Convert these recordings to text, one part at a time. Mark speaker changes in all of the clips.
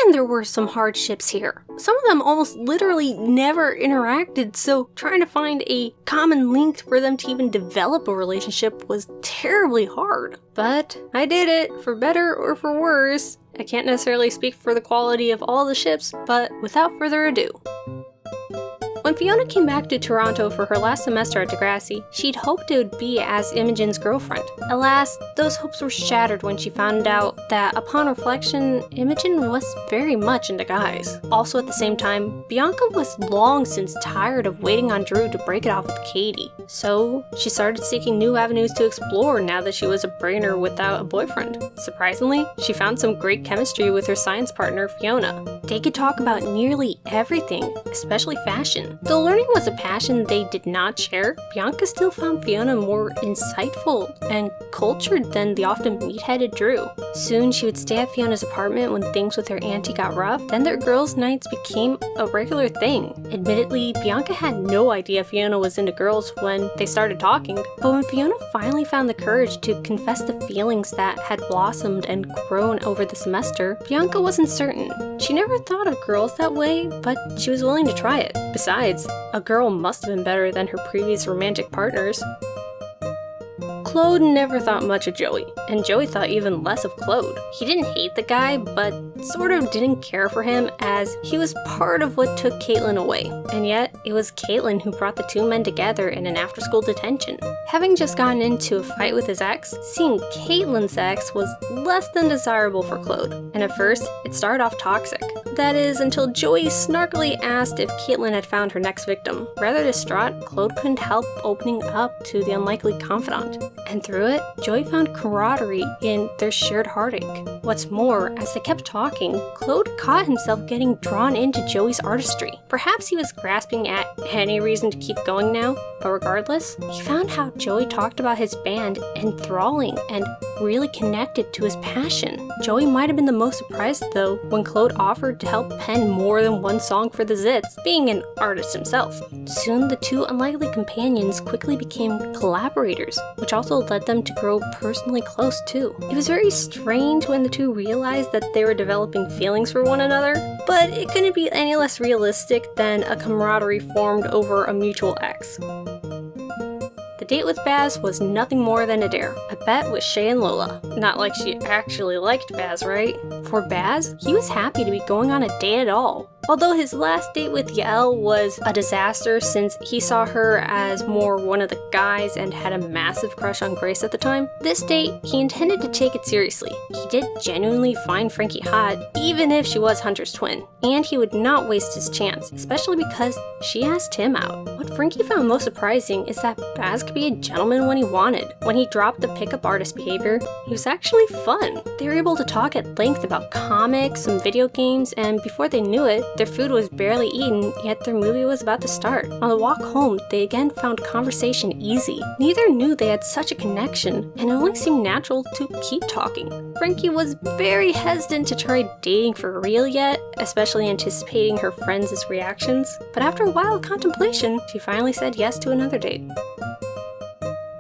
Speaker 1: And there were some hardships here. Some of them almost literally never interacted, so trying to find a common link for them to even develop a relationship was terribly hard. But I did it, for better or for worse. I can't necessarily speak for the quality of all the ships, but without further ado. When Fiona came back to Toronto for her last semester at Degrassi, she'd hoped it would be as Imogen's girlfriend. Alas, those hopes were shattered when she found out that, upon reflection, Imogen was very much into guys. Also at the same time, Bianca was long since tired of waiting on Drew to break it off with Katie. So, she started seeking new avenues to explore now that she was a brainer without a boyfriend. Surprisingly, she found some great chemistry with her science partner, Fiona. They could talk about nearly everything, especially fashion. Though learning was a passion they did not share, Bianca still found Fiona more insightful and cultured than the often meat-headed Drew. Soon she would stay at Fiona's apartment when things with her auntie got rough, then their girls' nights became a regular thing. Admittedly, Bianca had no idea Fiona was into girls when they started talking, but when Fiona finally found the courage to confess the feelings that had blossomed and grown over the semester, Bianca wasn't certain. She never thought of girls that way, but she was willing to try it. Besides, a girl must have been better than her previous romantic partners. Claude never thought much of Joey, and Joey thought even less of Claude. He didn't hate the guy, but sort of didn't care for him as he was part of what took Caitlin away. And yet, it was Caitlin who brought the two men together in an after-school detention. Having just gotten into a fight with his ex, seeing Caitlin's ex was less than desirable for Claude. And at first, it started off toxic. That is, until Joey snarkily asked if Caitlin had found her next victim. Rather distraught, Claude couldn't help opening up to the unlikely confidant. And through it, Joey found camaraderie in their shared heartache. What's more, as they kept talking, Claude caught himself getting drawn into Joey's artistry. Perhaps he was grasping at any reason to keep going now, but regardless, he found how Joey talked about his band enthralling and really connected to his passion. Joey might have been the most surprised though when Claude offered to help pen more than one song for the Zits, being an artist himself. Soon the two unlikely companions quickly became collaborators, which also led them to grow personally close too. It was very strange when the two realized that they were developing feelings for one another, but it couldn't be any less realistic than a camaraderie formed over a mutual ex. The date with Baaz was nothing more than a dare, a bet with Shay and Lola. Not like she actually liked Baaz, right? For Baaz, he was happy to be going on a date at all. Although his last date with Yael was a disaster since he saw her as more one of the guys and had a massive crush on Grace at the time, this date he intended to take it seriously. He did genuinely find Frankie hot, even if she was Hunter's twin, and he would not waste his chance, especially because she asked him out. What Frankie found most surprising is that Baaz could be a gentleman when he wanted. When he dropped the pickup artist behavior, he was actually fun. They were able to talk at length about comics and video games, and before they knew it, their food was barely eaten, yet their movie was about to start. On the walk home, they again found conversation easy. Neither knew they had such a connection, and it only seemed natural to keep talking. Frankie was very hesitant to try dating for real yet, especially anticipating her friends' reactions, but after a while of contemplation, she finally said yes to another date.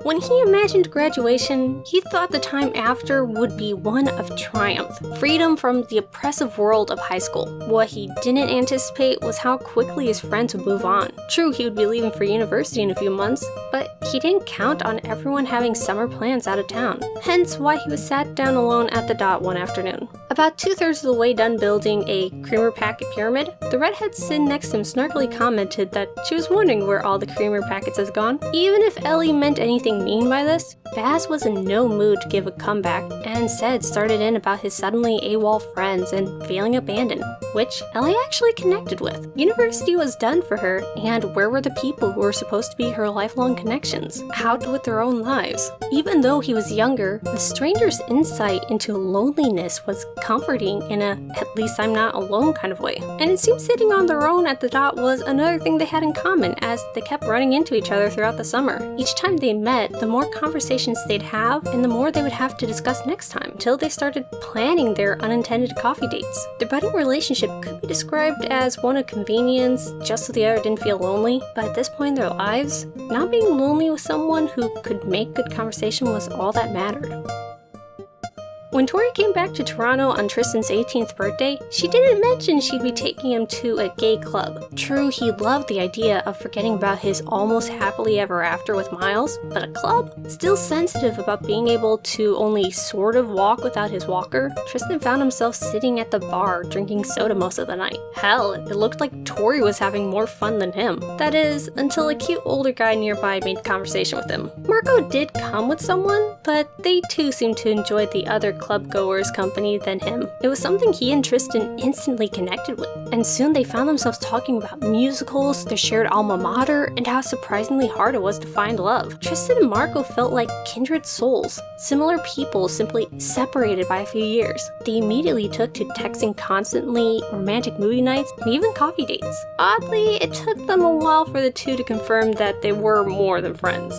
Speaker 1: When he imagined graduation, he thought the time after would be one of triumph, freedom from the oppressive world of high school. What he didn't anticipate was how quickly his friends would move on. True, he would be leaving for university in a few months, but he didn't count on everyone having summer plans out of town. Hence why he was sat down alone at the Dot one afternoon. About 2/3 of the way done building a creamer packet pyramid, the redhead sitting next to him snarkily commented that she was wondering where all the creamer packets had gone. Even if Ellie meant anything mean by this, Baaz was in no mood to give a comeback and instead started in about his suddenly AWOL friends and feeling abandoned, which Ellie actually connected with. University was done for her, and where were the people who were supposed to be her lifelong connections? Out with their own lives. Even though he was younger, the stranger's insight into loneliness was comforting in a "at least I'm not alone" kind of way. And it seemed sitting on their own at the Dot was another thing they had in common, as they kept running into each other throughout the summer. Each time they met, the more conversations they'd have, and the more they would have to discuss next time, until they started planning their unintended coffee dates. Their budding relationship could be described as one of convenience, just so the other didn't feel lonely, but at this point in their lives, not being lonely with someone who could make good conversation was all that mattered. When Tori came back to Toronto on Tristan's 18th birthday, she didn't mention she'd be taking him to a gay club. True, he loved the idea of forgetting about his almost happily ever after with Miles, but a club? Still sensitive about being able to only sort of walk without his walker, Tristan found himself sitting at the bar drinking soda most of the night. Hell, it looked like Tori was having more fun than him. That is, until a cute older guy nearby made conversation with him. Marco did come with someone, but they too seemed to enjoy the other club goers' company than him. It was something he and Tristan instantly connected with, and soon they found themselves talking about musicals, their shared alma mater, and how surprisingly hard it was to find love. Tristan and Marco felt like kindred souls, similar people simply separated by a few years. They immediately took to texting constantly, romantic movie nights, and even coffee dates. Oddly, it took them a while for the two to confirm that they were more than friends.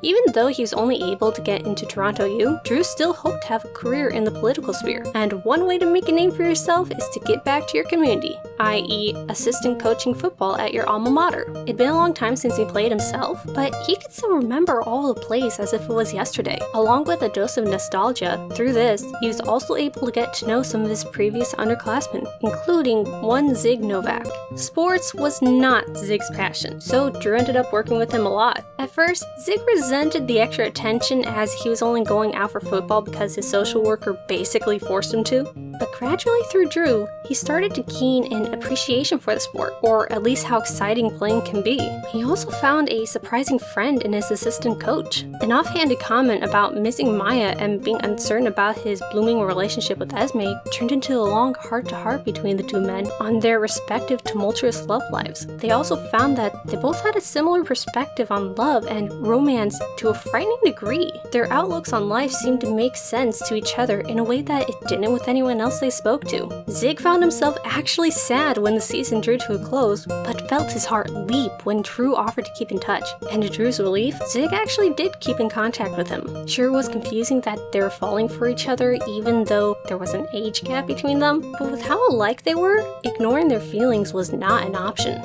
Speaker 1: Even though he was only able to get into Toronto U, Drew still hoped to have a career in the political sphere. And one way to make a name for yourself is to get back to your community, i.e. assistant coaching football at your alma mater. It'd been a long time since he played himself, but he could still remember all the plays as if it was yesterday. Along with a dose of nostalgia, through this, he was also able to get to know some of his previous underclassmen, including one Zig Novak. Sports was not Zig's passion, so Drew ended up working with him a lot. At first, Zig resented the extra attention as he was only going out for football because his social worker basically forced him to. But gradually through Drew, he started to gain an appreciation for the sport, or at least how exciting playing can be. He also found a surprising friend in his assistant coach. An offhanded comment about missing Maya and being uncertain about his blooming relationship with Esme turned into a long heart-to-heart between the two men on their respective tumultuous love lives. They also found that they both had a similar perspective on love and romance to a frightening degree. Their outlooks on life seemed to make sense to each other in a way that it didn't with anyone else they spoke to. Zig found himself actually sad when the season drew to a close, but felt his heart leap when Drew offered to keep in touch. And to Drew's relief, Zig actually did keep in contact with him. Sure, it was confusing that they were falling for each other even though there was an age gap between them, but with how alike they were, ignoring their feelings was not an option.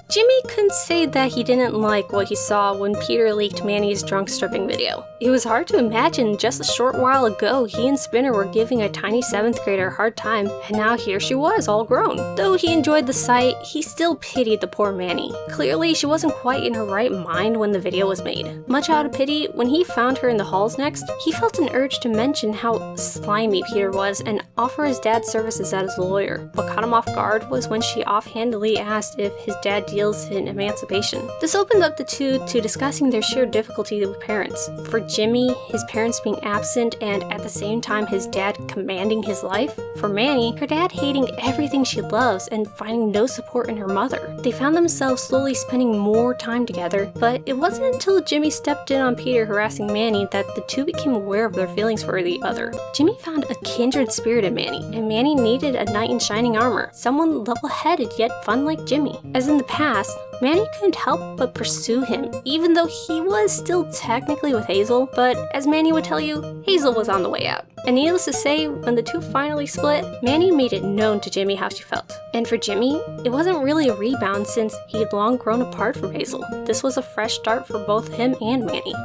Speaker 1: Jimmy couldn't say that he didn't like what he saw when Peter leaked Manny's drunk stripping video. It was hard to imagine just a short while ago he and Spinner were giving a tiny 7th grader a hard time, and now here she was, all grown. Though he enjoyed the sight, he still pitied the poor Manny. Clearly, she wasn't quite in her right mind when the video was made. Much out of pity, when he found her in the halls next, he felt an urge to mention how slimy Peter was and offer his dad's services as his lawyer. What caught him off guard was when she offhandedly asked if his dad deals in emancipation. This opened up the two to discussing their shared difficulty with parents. For Jimmy, his parents being absent and at the same time his dad commanding his life. For Manny, her dad hating everything she loves and finding no support in her mother. They found themselves slowly spending more time together, but it wasn't until Jimmy stepped in on Peter harassing Manny that the two became aware of their feelings for the other. Jimmy found a kindred spirit in Manny, and Manny needed a knight in shining armor, someone level-headed yet fun like Jimmy. As in the past, Manny couldn't help but pursue him, even though he was still technically with Hazel, but as Manny would tell you, Hazel was on the way out. And needless to say, when the two finally split, Manny made it known to Jimmy how she felt. And for Jimmy, it wasn't really a rebound since he had long grown apart from Hazel. This was a fresh start for both him and Manny.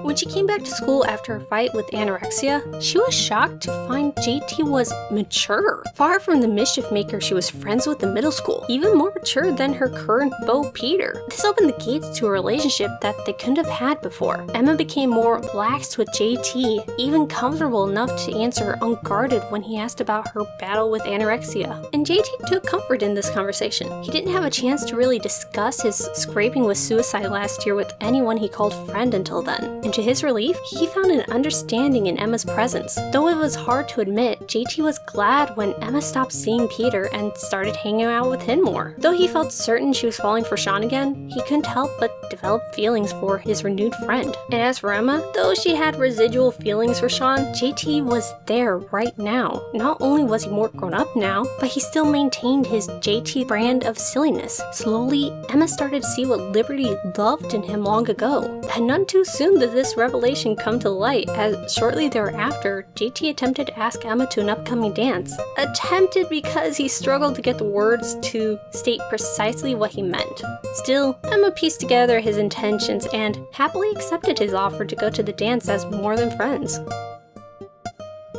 Speaker 1: When she came back to school after her fight with anorexia, she was shocked to find JT was mature. Far from the mischief maker she was friends with in middle school, even more mature than her current beau Peter. This opened the gates to a relationship that they couldn't have had before. Emma became more lax with JT, even comfortable enough to answer unguarded when he asked about her battle with anorexia. And JT took comfort in this conversation. He didn't have a chance to really discuss his scraping with suicide last year with anyone he called friend until then. And to his relief, he found an understanding in Emma's presence. Though it was hard to admit, JT was glad when Emma stopped seeing Peter and started hanging out with him more. Though he felt certain she was falling for Sean again, he couldn't help but develop feelings for his renewed friend. And as for Emma, though she had residual feelings for Sean, JT was there right now. Not only was he more grown up now, but he still maintained his JT brand of silliness. Slowly, Emma started to see what Liberty loved in him long ago. And none too soon did this this revelation come to light, as shortly thereafter, JT attempted to ask Emma to an upcoming dance. Attempted because he struggled to get the words to state precisely what he meant. Still, Emma pieced together his intentions and happily accepted his offer to go to the dance as more than friends.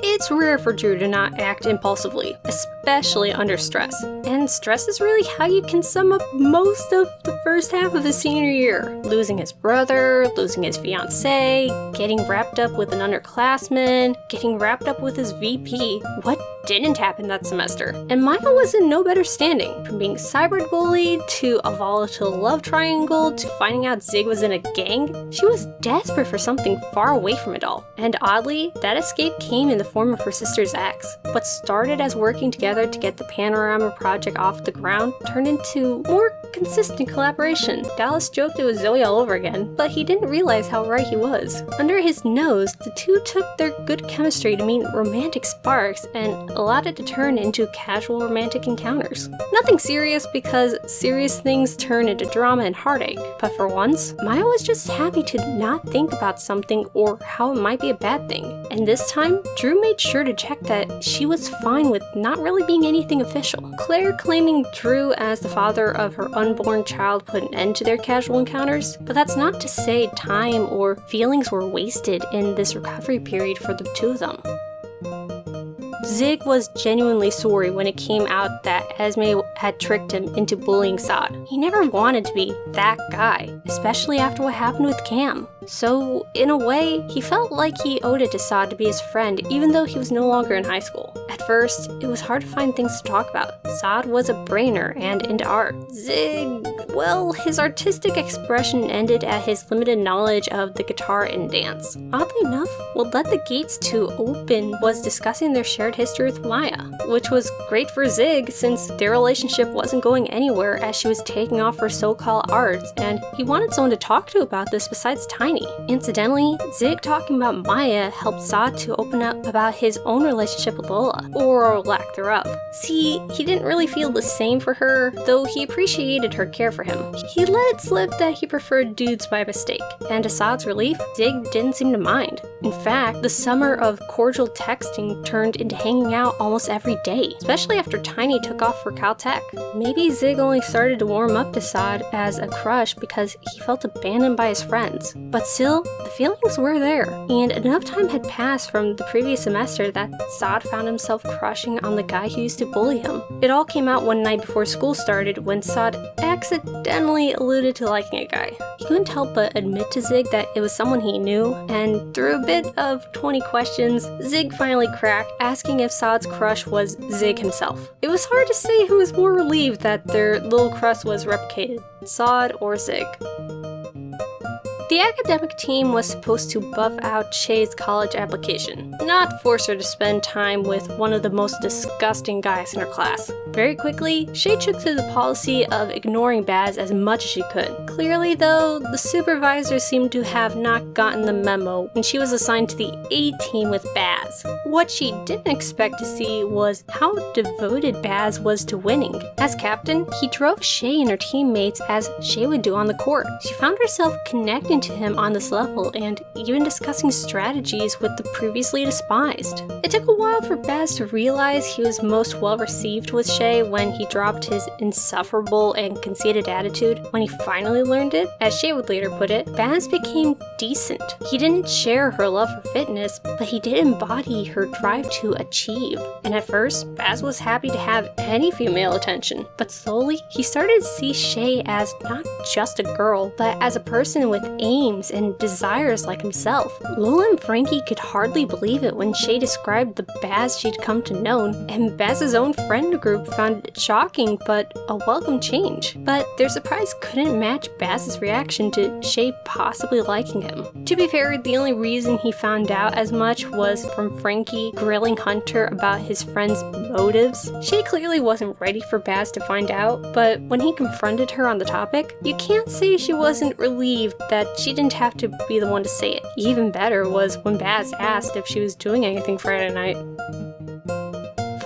Speaker 1: It's rare for Drew to not act impulsively, especially under stress. And stress is really how you can sum up most of the first half of his senior year. Losing his brother, losing his fiancée, getting wrapped up with an underclassman, getting wrapped up with his VP. What didn't happen that semester? And Maya was in no better standing. From being cyberbullied, to a volatile love triangle, to finding out Zig was in a gang, she was desperate for something far away from it all. And oddly, that escape came in the form of her sister's ex. What started as working together to get the Panorama project off the ground turned into more consistent collaboration. Dallas joked it was Zoe all over again, but he didn't realize how right he was. Under his nose, the two took their good chemistry to mean romantic sparks and allowed it to turn into casual romantic encounters. Nothing serious, because serious things turn into drama and heartache, but for once, Maya was just happy to not think about something or how it might be a bad thing. And this time, Drew made sure to check that she was fine with not really being anything official. Claire claiming Drew as the father of her unborn child put an end to their casual encounters, but that's not to say time or feelings were wasted in this recovery period for the two of them. Zig was genuinely sorry when it came out that Esme had tricked him into bullying Saad. He never wanted to be that guy, especially after what happened with Cam. So, in a way, he felt like he owed it to Saad to be his friend, even though he was no longer in high school. At first, it was hard to find things to talk about. Saad was a brainer and into art. Zig, well, his artistic expression ended at his limited knowledge of the guitar and dance. Oddly enough, what led the gates to open was discussing their shared history with Maya, which was great for Zig since their relationship wasn't going anywhere as she was taking off her so-called arts, and he wanted someone to talk to about this besides Tiny. Incidentally, Zig talking about Maya helped Saad to open up about his own relationship with Lola, or lack thereof. See, he didn't really feel the same for her, though he appreciated her care for him. He let slip that he preferred dudes by mistake, and to Saad's relief, Zig didn't seem to mind. In fact, the summer of cordial texting turned into hanging out almost every day, especially after Tiny took off for Caltech. Maybe Zig only started to warm up to Saad as a crush because he felt abandoned by his friends. But still, the feelings were there, and enough time had passed from the previous semester that Saad found himself crushing on the guy who used to bully him. It all came out one night before school started when Saad accidentally alluded to liking a guy. He couldn't help but admit to Zig that it was someone he knew, and through a bit of 20 questions, Zig finally cracked, asking if Saad's crush was Zig himself. It was hard to say who was more relieved that their little crush was replicated, Saad or Zig. The academic team was supposed to buff out Shay's college application, not force her to spend time with one of the most disgusting guys in her class. Very quickly, Shay took to the policy of ignoring Baaz as much as she could. Clearly though, the supervisor seemed to have not gotten the memo when she was assigned to the A team with Baaz. What she didn't expect to see was how devoted Baaz was to winning. As captain, he drove Shay and her teammates as Shay would do on the court. She found herself connecting to him on this level and even discussing strategies with the previously despised. It took a while for Baaz to realize he was most well received with Shay when he dropped his insufferable and conceited attitude. When he finally learned it, as Shay would later put it, Baaz became decent. He didn't share her love for fitness, but he did embody her drive to achieve. And at first, Baaz was happy to have any female attention, but slowly he started to see Shay as not just a girl, but as a person with aims and desires like himself. Lola and Frankie could hardly believe it when Shay described the Baaz she'd come to know, and Baz's own friend group found it shocking but a welcome change. But their surprise couldn't match Baz's reaction to Shay possibly liking him. To be fair, the only reason he found out as much was from Frankie grilling Hunter about his friend's motives. Shay clearly wasn't ready for Baaz to find out, but when he confronted her on the topic, you can't say she wasn't relieved that she didn't have to be the one to say it. Even better was when Baaz asked if she was doing anything Friday night.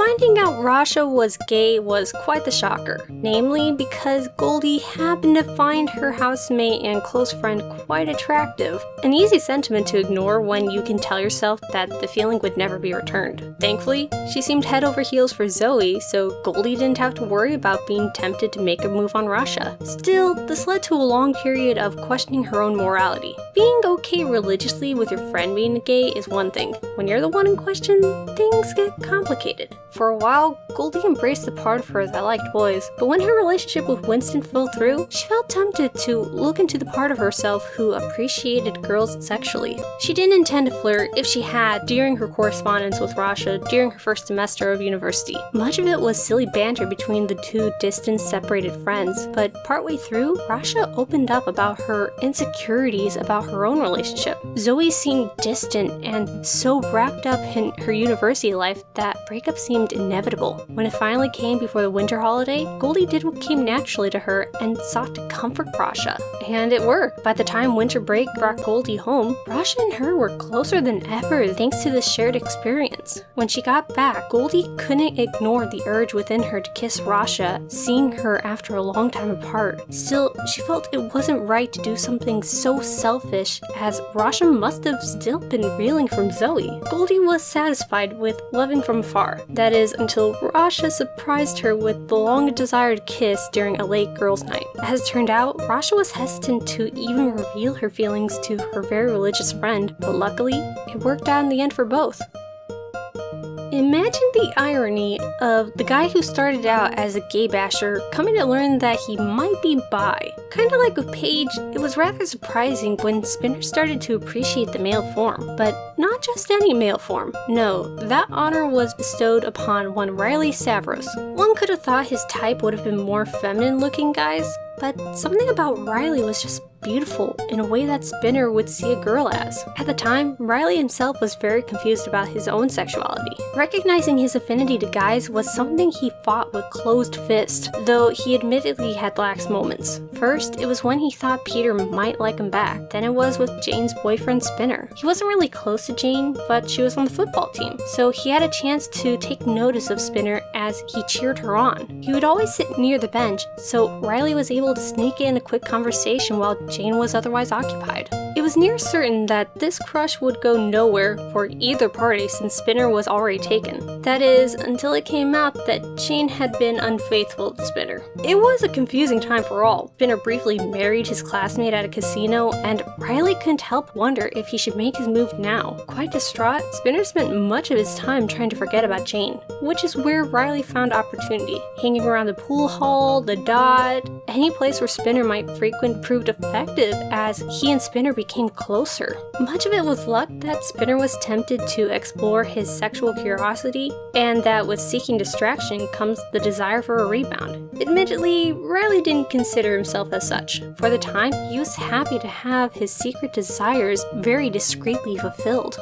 Speaker 1: Finding out Rasha was gay was quite the shocker, namely because Goldi happened to find her housemate and close friend quite attractive. An easy sentiment to ignore when you can tell yourself that the feeling would never be returned. Thankfully, she seemed head over heels for Zoe, so Goldi didn't have to worry about being tempted to make a move on Rasha. Still, this led to a long period of questioning her own morality. Being okay religiously with your friend being gay is one thing. When you're the one in question, things get complicated. For a while, Goldi embraced the part of her that liked boys, but when her relationship with Winston fell through, she felt tempted to look into the part of herself who appreciated girls sexually. She didn't intend to flirt if she had during her correspondence with Rasha during her first semester of university. Much of it was silly banter between the two distant, separated friends, but partway through, Rasha opened up about her insecurities about her own relationship. Zoe seemed distant and so wrapped up in her university life that breakup seemed inevitable. When it finally came before the winter holiday, Goldi did what came naturally to her and sought to comfort Rasha. And it worked. By the time winter break brought Goldi home, Rasha and her were closer than ever thanks to this shared experience. When she got back, Goldi couldn't ignore the urge within her to kiss Rasha, seeing her after a long time apart. Still, she felt it wasn't right to do something so selfish, as Rasha must have still been reeling from Zoe. Goldi was satisfied with loving from afar. That is, until Rasha surprised her with the long-desired kiss during a late girls' night. As it turned out, Rasha was hesitant to even reveal her feelings to her very religious friend, but luckily, it worked out in the end for both. Imagine the irony of the guy who started out as a gay basher coming to learn that he might be bi. Kinda like with Paige, it was rather surprising when Spinner started to appreciate the male form, but not just any male form. No, that honor was bestowed upon one Riley Savros. One could have thought his type would have been more feminine looking guys, but something about Riley was just beautiful in a way that Spinner would see a girl as. At the time, Riley himself was very confused about his own sexuality. Recognizing his affinity to guys was something he fought with closed fist, though he admittedly had lax moments. First, it was when he thought Peter might like him back. Then it was with Jane's boyfriend Spinner. He wasn't really close to Jane, but she was on the football team, so he had a chance to take notice of Spinner as he cheered her on. He would always sit near the bench, so Riley was able to sneak in a quick conversation while Jane was otherwise occupied. It was near certain that this crush would go nowhere for either party since Spinner was already taken. That is, until it came out that Jane had been unfaithful to Spinner. It was a confusing time for all. Spinner briefly married his classmate at a casino, and Riley couldn't help wonder if he should make his move now. Quite distraught, Spinner spent much of his time trying to forget about Jane, which is where Riley found opportunity. Hanging around the pool hall, the dot, any place where Spinner might frequent proved effective as he and Spinner became closer. Much of it was luck that Spinner was tempted to explore his sexual curiosity, and that with seeking distraction comes the desire for a rebound. Admittedly, Riley didn't consider himself as such. For the time, he was happy to have his secret desires very discreetly fulfilled.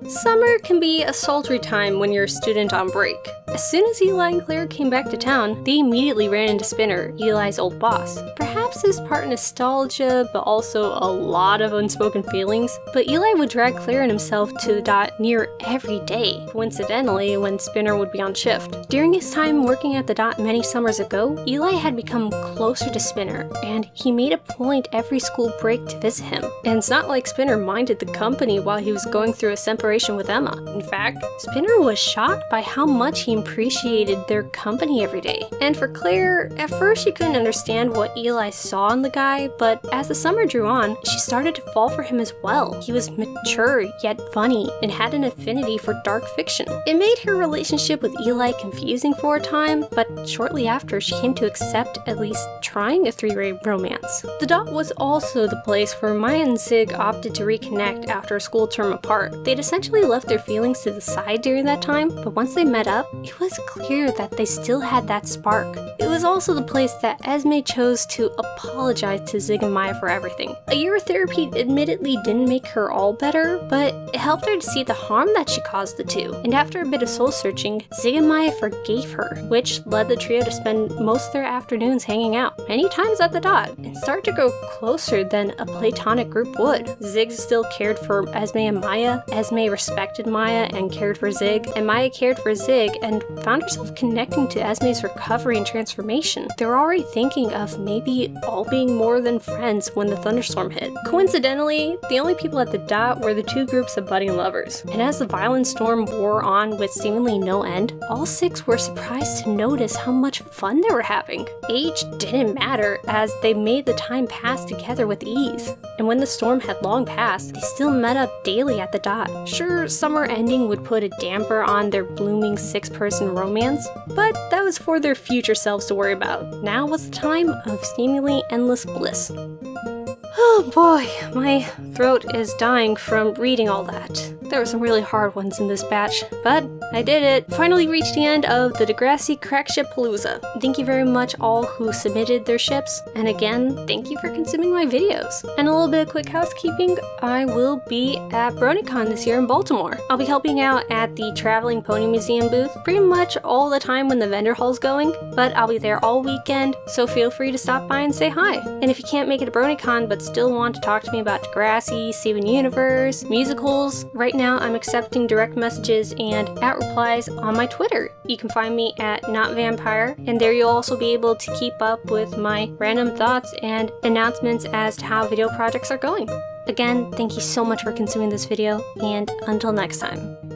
Speaker 1: Summer can be a sultry time when you're a student on break. As soon as Eli and Claire came back to town, they immediately ran into Spinner, Eli's old boss. Perhaps this part nostalgia, but also a lot of unspoken feelings, but Eli would drag Claire and himself to the dot near every day, coincidentally when Spinner would be on shift. During his time working at the dot many summers ago, Eli had become closer to Spinner, and he made a point every school break to visit him. And it's not like Spinner minded the company while he was going through a separation with Emma. In fact, Spinner was shocked by how much he appreciated their company every day. And for Claire, at first she couldn't understand what Eli saw in the guy, but as the summer drew on, she started to fall for him as well. He was mature, yet funny, and had an affinity for dark fiction. It made her relationship with Eli confusing for a time, but shortly after she came to accept at least trying a three-way romance. The dot was also the place where Maya and Zig opted to reconnect after a school term apart. They'd essentially left their feelings to the side during that time, but once they met up, it was clear that they still had that spark. It was also the place that Esme chose to apologized to Zig and Maya for everything. A year of therapy admittedly didn't make her all better, but it helped her to see the harm that she caused the two. And after a bit of soul searching, Zig and Maya forgave her, which led the trio to spend most of their afternoons hanging out, many times at the Dot, and start to grow closer than a platonic group would. Zig still cared for Esme and Maya, Esme respected Maya and cared for Zig, and Maya cared for Zig and found herself connecting to Esme's recovery and transformation. They were already thinking of maybe all being more than friends when the thunderstorm hit. Coincidentally, the only people at the Dot were the two groups of budding lovers, and as the violent storm wore on with seemingly no end, all six were surprised to notice how much fun they were having. Age didn't matter as they made the time pass together with ease, and when the storm had long passed, they still met up daily at the Dot. Sure, summer ending would put a damper on their blooming six-person romance, but that was for their future selves to worry about. Now was the time of seemingly endless bliss. Oh boy, my throat is dying from reading all that. There were some really hard ones in this batch, but I did it. Finally reached the end of the Degrassi Crackship Palooza. Thank you very much all who submitted their ships, and again, thank you for consuming my videos. And a little bit of quick housekeeping, I will be at BronyCon this year in Baltimore. I'll be helping out at the Traveling Pony Museum booth pretty much all the time when the vendor hall's going, but I'll be there all weekend, so feel free to stop by and say hi. And if you can't make it to BronyCon but still want to talk to me about Degrassi, Steven Universe, musicals, right now I'm accepting direct messages and at replies on my Twitter. You can find me at NotAVampyre, and there you'll also be able to keep up with my random thoughts and announcements as to how video projects are going. Again, thank you so much for consuming this video, and until next time.